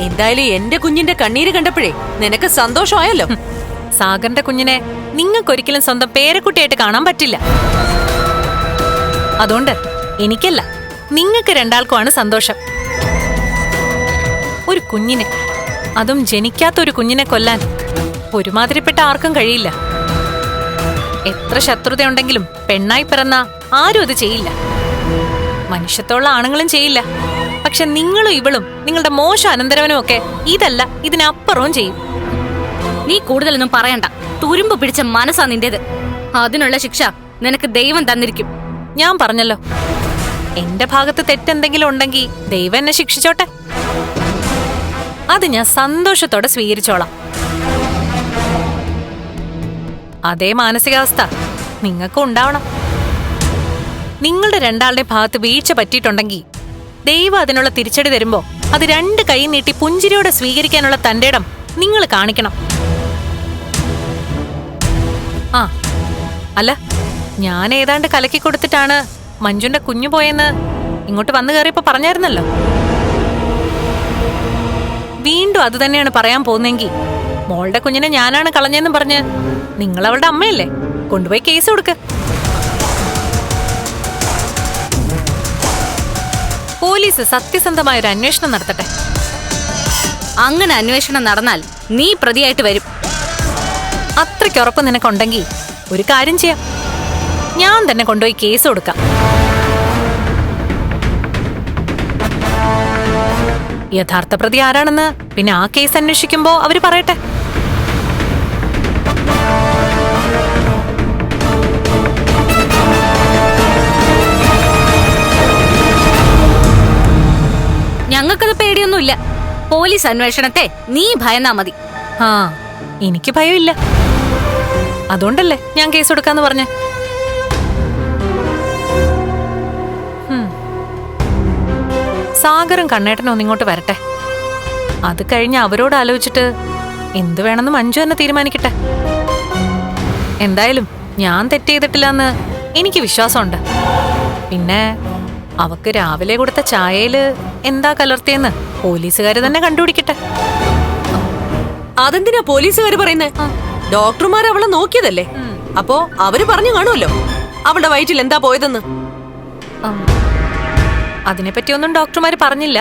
എന്തായാലും എന്റെ കുഞ്ഞിന്റെ കണ്ണീര് കണ്ടപ്പോഴേ നിനക്ക് സന്തോഷമായല്ലോ. സാഗറിന്റെ കുഞ്ഞിനെ നിങ്ങൾക്കൊരിക്കലും സ്വന്തം പേരക്കുട്ടിയായിട്ട് കാണാൻ പറ്റില്ല. അതുകൊണ്ട് എനിക്കല്ല, നിങ്ങൾക്ക് രണ്ടാൾക്കുമാണ് സന്തോഷം. ഒരു കുഞ്ഞിനെ, അതും ജനിക്കാത്ത ഒരു കുഞ്ഞിനെ കൊല്ലാൻ ഒരുമാതിരിപ്പെട്ട ആർക്കും കഴിയില്ല. എത്ര ശത്രുതയുണ്ടെങ്കിലും പെണ്ണായി പിറന്ന ആരും അത് ചെയ്യില്ല. മനുഷ്യത്തുള്ള ആണുങ്ങളും ചെയ്യില്ല. പക്ഷെ നിങ്ങളും ഇവളും നിങ്ങളുടെ മോശം അനന്തരവനും ഒക്കെ ഇതല്ല ഇതിനപ്പുറവും ചെയ്യും. നീ കൂടുതലൊന്നും പറയണ്ട. തുരുമ്പ് പിടിച്ച മനസ്സാ നിന്റേത്. അതിനുള്ള ശിക്ഷ നിനക്ക് ദൈവം തന്നിരിക്കും. ഞാൻ പറഞ്ഞല്ലോ, എന്റെ ഭാഗത്ത് തെറ്റെന്തെങ്കിലും ഉണ്ടെങ്കിൽ ദൈവം എന്നെ ശിക്ഷിച്ചോട്ടെ. അത് ഞാൻ സന്തോഷത്തോടെ സ്വീകരിച്ചോളാം. അതേ മാനസികാവസ്ഥ നിങ്ങൾക്കും ഉണ്ടാവണം. നിങ്ങളുടെ രണ്ടാളുടെ ഭാഗത്ത് വീഴ്ച പറ്റിയിട്ടുണ്ടെങ്കിൽ ദൈവം അതിനുള്ള തിരിച്ചടി തരുമ്പോ അത് രണ്ട് കൈ നീട്ടി പുഞ്ചിരിയോടെ സ്വീകരിക്കാനുള്ള തന്റെ ഇടം നിങ്ങൾ കാണിക്കണം. ആ അല്ല, ഞാൻ ഏതാണ്ട് കലക്കി കൊടുത്തിട്ടാണ് മഞ്ജുന്റെ കുഞ്ഞു പോയെന്ന് ഇങ്ങോട്ട് വന്നു കയറിയപ്പോ പറഞ്ഞായിരുന്നല്ലോ. വീണ്ടും അത് തന്നെയാണ് പറയാൻ പോകുന്നെങ്കിൽ മോളുടെ കുഞ്ഞിനെ ഞാനാണ് കളഞ്ഞെന്ന് പറഞ്ഞ് നിങ്ങൾ അവളുടെ അമ്മയല്ലേ, കൊണ്ടുപോയി കേസ് കൊടുക്ക്. പോലീസ് സത്യസന്ധമായ ഒരു അന്വേഷണം നടത്തട്ടെ. അങ്ങനെ അന്വേഷണം നടന്നാൽ നീ പ്രതിയായിട്ട് വരും. അത്രയ്ക്ക് ഉറപ്പ് നിനക്കുണ്ടെങ്കിൽ ഒരു കാര്യം ചെയ്യാം, ഞാൻ തന്നെ കൊണ്ടുപോയി കേസ് കൊടുക്കാം. യഥാർത്ഥ പ്രതി ആരാണെന്ന് പിന്നെ ആ കേസ് അന്വേഷിക്കുമ്പോ അവര് പറയട്ടെ. ഞങ്ങൾക്കത് പേടിയൊന്നുമില്ല. പോലീസ് അന്വേഷണത്തെ നീ ഭയന്നാ മതി. ആ, എനിക്ക് ഭയമില്ല. അതുകൊണ്ടല്ലേ ഞാൻ കേസ് കൊടുക്കാന്ന് പറഞ്ഞേ. സാഗറും കണ്ണേട്ടനും ഒന്നിങ്ങോട്ട് വരട്ടെ. അത് കഴിഞ്ഞ് അവരോട് ആലോചിച്ചിട്ട് എന്ത് വേണമെന്ന് മഞ്ജു തന്നെ തീരുമാനിക്കട്ടെ. എന്തായാലും ഞാൻ തെറ്റ് ചെയ്തിട്ടില്ലെന്ന് എനിക്ക് വിശ്വാസമുണ്ട്. പിന്നെ അവക്ക് രാവിലെ കൊടുത്ത ചായയില് എന്താ കലർത്തിയെന്ന് പോലീസുകാര് തന്നെ കണ്ടുപിടിക്കട്ടെ. അതെന്തിനാ പോലീസുകാര് പറയുന്നത്? ഡോക്ടർമാർ അവളെ നോക്കിയതല്ലേ, അപ്പോ അവര് പറഞ്ഞു കാണുമല്ലോ അവളുടെ വയറ്റിൽ എന്താ പോയതെന്ന്. അതിനെപ്പറ്റിയൊന്നും ഡോക്ടർമാര് പറഞ്ഞില്ല.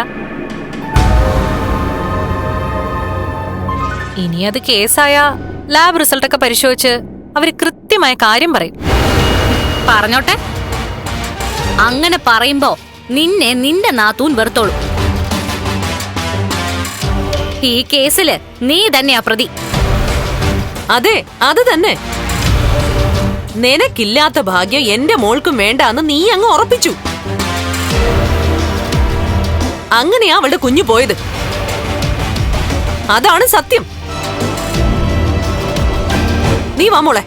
ഇനി അത് കേസായ ലാബ് റിസൾട്ടൊക്കെ പരിശോധിച്ച് അവര് കൃത്യമായ കാര്യം പറയും. പറഞ്ഞോട്ടെ. അങ്ങനെ പറയുമ്പോ നിന്നെ നിന്റെ നാത്തൂൻ വെറുത്തോളൂ. ഈ കേസില് നീ തന്നെയാ പ്രതി. അതെ, അത് തന്നെ. നിനക്കില്ലാത്ത ഭാഗ്യം എന്റെ മോൾക്കും വേണ്ടാന്ന് നീ അങ്ങ് ഉറപ്പിച്ചു. അങ്ങനെയാ അവളുടെ കുഞ്ഞു പോയത്. അതാണ് സത്യം. നീ വാ മോളെ.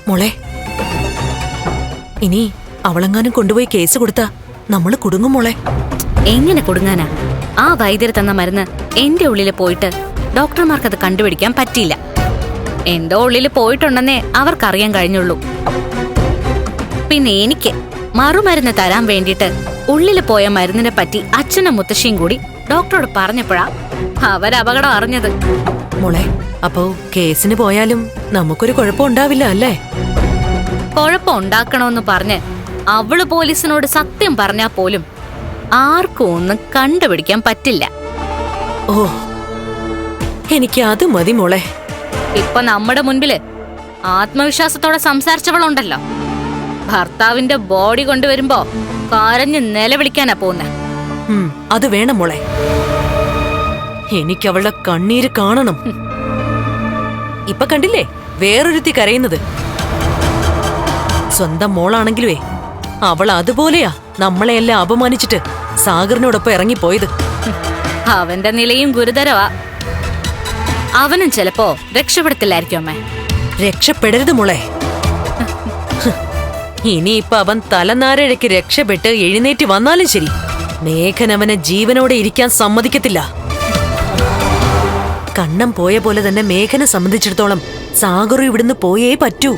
മോളെ, ഇനി അവളെങ്ങാനും കൊണ്ടുപോയി കേസ് കൊടുത്താ നമ്മള് കുടുങ്ങും മോളെ. എങ്ങനെ കൊടുങ്ങാനാ? ആ വൈദ്യർ തന്ന മരുന്ന് എന്റെ ഉള്ളില് പോയിട്ട് ഡോക്ടർമാർക്കത് കണ്ടുപിടിക്കാൻ പറ്റിയില്ല. എന്തോ ഉള്ളില് പോയിട്ടുണ്ടെന്നേ അവർക്കറിയാൻ കഴിഞ്ഞുള്ളൂ. പിന്നെ എനിക്ക് മറുമരുന്ന് തരാൻ വേണ്ടിട്ട് ഉള്ളില് പോയ മരുന്നിനെ പറ്റി അച്ഛനും മുത്തശ്ശിയും കൂടി ഡോക്ടറോട് പറഞ്ഞപ്പോഴാ അവരപകടം അറിഞ്ഞത്. മോളെ, അപ്പോ കേസിന് പോയാലും നമുക്കൊരു കുഴപ്പം ഉണ്ടാവില്ല അല്ലേ? കുഴപ്പം ഉണ്ടാക്കണമെന്ന് പറഞ്ഞ് അവള് പോലീസിനോട് സത്യം പറഞ്ഞാ പോലും ആർക്കും ഒന്നും കണ്ടുപിടിക്കാൻ പറ്റില്ല. ഓ, എനിക്ക് അത് മതി മോളെ. ഇപ്പൊ നമ്മുടെ മുൻപില് ആത്മവിശ്വാസത്തോടെ സംസാരിച്ചവളുണ്ടല്ലോ, ഭർത്താവിന്റെ ബോഡി കൊണ്ടുവരുമ്പോ കരഞ്ഞ് നിലവിളിക്കാനാ പോകുന്നെ. അത് വേണം മോളെ. എനിക്കവളുടെ കണ്ണീര് കാണണം. ഇപ്പൊ കണ്ടില്ലേ വേറൊരുത്തി കരയുന്നത്? സ്വന്തം മോളാണെങ്കിലുവേ അവൾ അതുപോലെയാ നമ്മളെയെല്ലാം അപമാനിച്ചിട്ട് സാഗറിനോടൊപ്പം ഇറങ്ങിപ്പോയത്. അവന്റെ നിലയും ഗുരുതരവാ. അവനും ചിലപ്പോ രക്ഷപ്പെടത്തില്ലായിരിക്കും അമ്മേ. രക്ഷപ്പെടരുത് മോളെ. ഇനിയിപ്പൊ അവൻ തലനാരഴയ്ക്ക് രക്ഷപ്പെട്ട് എഴുന്നേറ്റ് വന്നാലും ശരി, മേഘൻ അവനെ ജീവനോടെ ഇരിക്കാൻ സമ്മതിക്കത്തില്ല. കണ്ണം പോയ പോലെ തന്നെ മേഘനെ സംബന്ധിച്ചിടത്തോളം സാഗറും ഇവിടുന്ന് പോയേ പറ്റൂ.